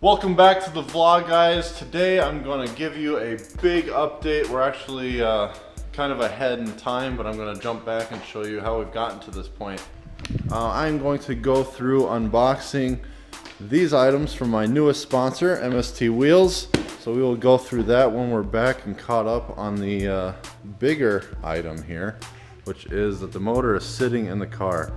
Welcome back to the vlog, guys. Today I'm going to give you a big update. We're actually kind of ahead in time, but I'm going to jump back and show you how we've gotten to this point. I'm going to go through unboxing these items from my newest sponsor, MST Wheels. So we will go through that when we're back and caught up on the bigger item here, which is that the motor is sitting in the car.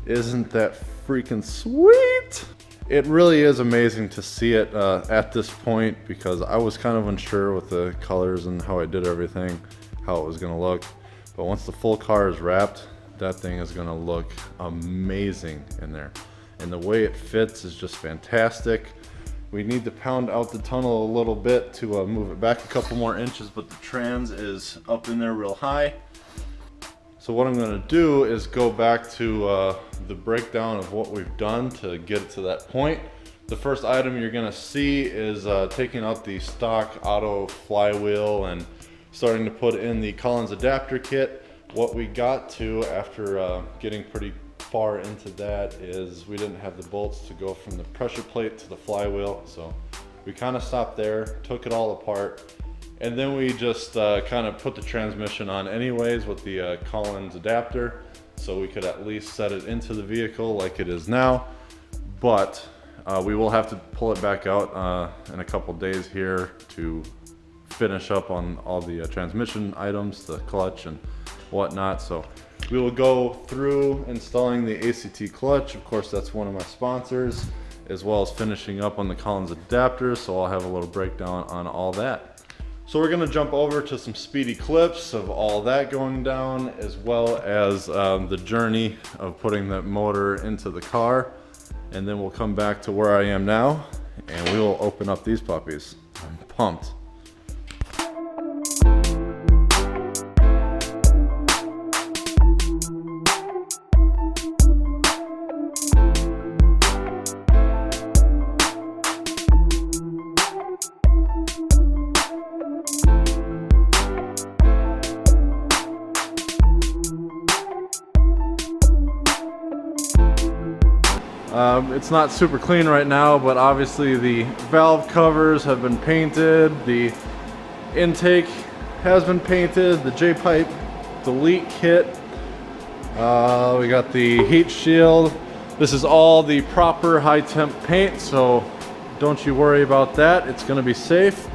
Isn't that freaking sweet? It really is amazing to see it at this point, because I was kind of unsure with the colors and how I did everything, how it was going to look. But once the full car is wrapped, that thing is going to look amazing in there. And the way it fits is just fantastic. We need to pound out the tunnel a little bit to move it back a couple more inches, but the trans is up in there real high. So what I'm going to do is go back to the breakdown of what we've done to get it to that point. The first item you're going to see is taking out the stock auto flywheel and starting to put in the Collins adapter kit. What we got to after getting pretty far into that is we didn't have the bolts to go from the pressure plate to the flywheel, so we kind of stopped there, took it all apart. And then we just kind of put the transmission on anyways with the Collins adapter, so we could at least set it into the vehicle like it is now. But we will have to pull it back out in a couple days here to finish up on all the transmission items, the clutch and whatnot. So we will go through installing the ACT clutch. Of course, that's one of my sponsors, as well as finishing up on the Collins adapter. So I'll have a little breakdown on all that. So we're going to jump over to some speedy clips of all that going down, as well as the journey of putting that motor into the car. And then we'll come back to where I am now, and we will open up these puppies. I'm pumped. It's not super clean right now, but obviously the valve covers have been painted, the intake has been painted, the J-pipe delete kit, we got the heat shield. This is all the proper high temp paint, so don't you worry about that, it's going to be safe.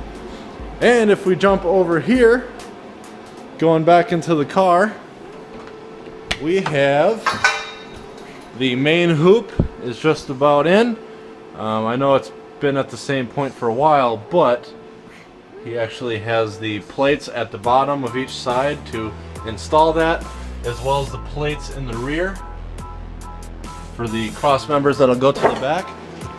And if we jump over here, going back into the car, we have the main hoop is just about in. I know it's been at the same point for a while, but he actually has the plates at the bottom of each side to install that, as well as the plates in the rear for the cross members that'll go to the back.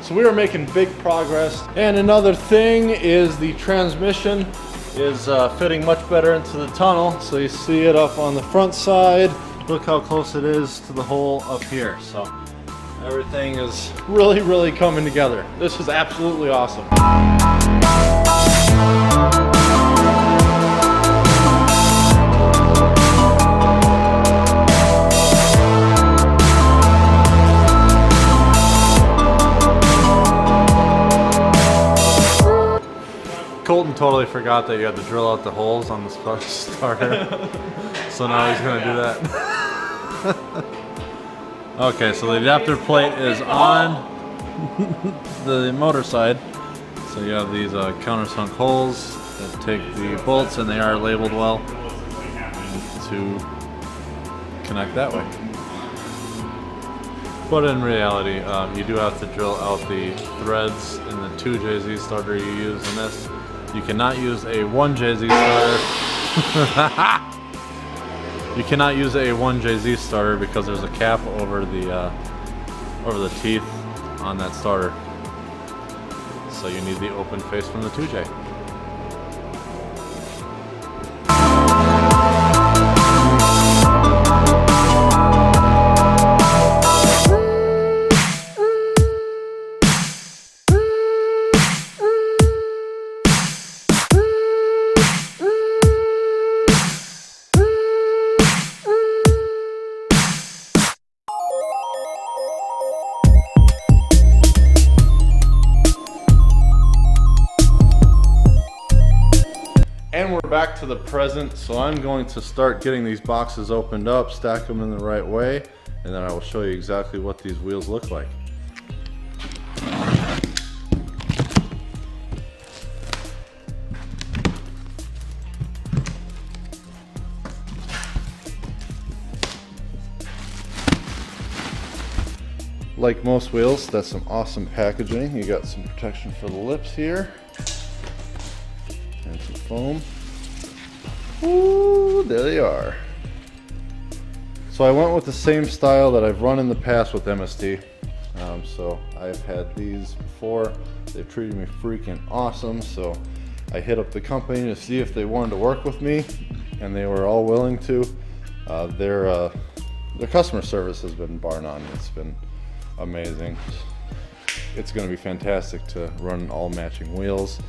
So we are making big progress. And another thing is the transmission is fitting much better into the tunnel. So you see it up on the front side. Look how close it is to the hole up here. So everything is really coming together. This is absolutely awesome. Colton totally forgot that you had to drill out the holes on the starter. So now he's gonna do that. Okay, so the adapter plate is on the motor side. So you have these countersunk holes that take the bolts, and they are labeled well to connect that way. But in reality, you do have to drill out the threads in the 2JZ starter you use in this. You cannot use a 1JZ starter. You cannot use a 1JZ starter because there's a cap over the teeth on that starter. So you need the open face from the 2J. Back to the present, so I'm going to start getting these boxes opened up, stack them in the right way, and then I will show you exactly what these wheels look like. Like most wheels, that's some awesome packaging. You got some protection for the lips here, and some foam. Ooh, there they are. So I went with the same style that I've run in the past with MST. So I've had these before. They've treated me freaking awesome. So I hit up the company to see if they wanted to work with me, and they were all willing to. Their customer service has been bar none. It's been amazing. It's going to be fantastic to run all matching wheels.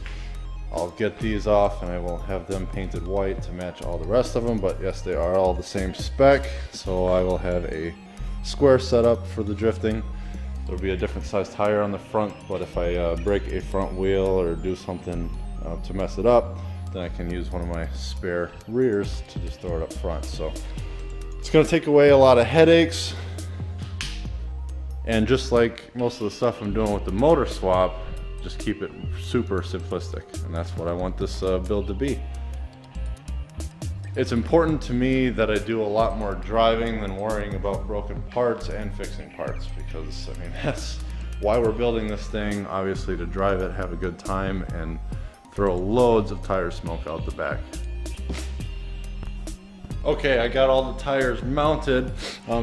I'll get these off and I will have them painted white to match all the rest of them, but yes, they are all the same spec. So I will have a square setup for the drifting. There'll be a different size tire on the front, but if I break a front wheel or do something to mess it up, then I can use one of my spare rears to just throw it up front. So it's going to take away a lot of headaches. And just like most of the stuff I'm doing with the motor swap, just keep it super simplistic. And that's what I want this build to be. It's important to me that I do a lot more driving than worrying about broken parts and fixing parts, because I mean, that's why we're building this thing, obviously to drive it, have a good time, and throw loads of tire smoke out the back. Okay, I got all the tires mounted.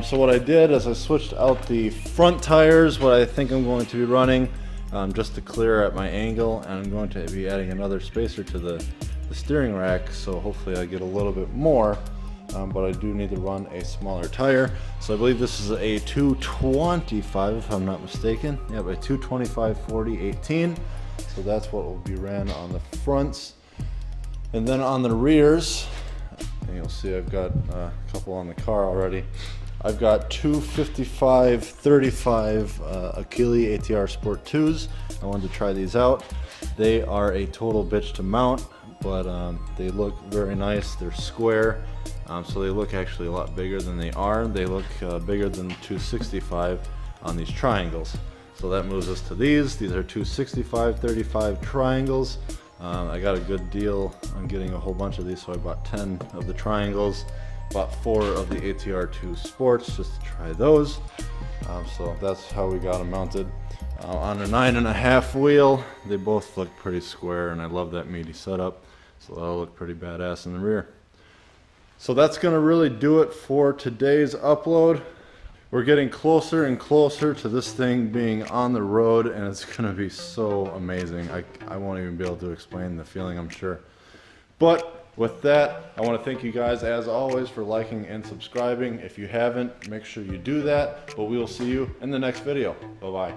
So what I did is I switched out the front tires, what I think I'm going to be running, just to clear at my angle, and I'm going to be adding another spacer to the steering rack, so hopefully I get a little bit more, but I do need to run a smaller tire. So I believe this is a 225 if I'm not mistaken. Yep, a 225/40/18. So that's what will be ran on the fronts. And then on the rears, and you'll see I've got a couple on the car already. I've got two 55/35 Achille ATR Sport 2s. I wanted to try these out. They are a total bitch to mount, but they look very nice. They're square, so they look actually a lot bigger than they are. They look bigger than 265 on these triangles. So that moves us to these. These are 265/35 triangles. I got a good deal on getting a whole bunch of these, so I bought 10 of the triangles, bought 4 of the ATR2 Sports just to try those. So that's how we got them mounted. On a 9.5 wheel, they both look pretty square, and I love that meaty setup, so that'll look pretty badass in the rear. So that's going to really do it for today's upload. We're getting closer and closer to this thing being on the road, and it's going to be so amazing. I won't even be able to explain the feeling, I'm sure. But with that, I want to thank you guys as always for liking and subscribing. If you haven't, make sure you do that, but we will see you in the next video. Bye-bye.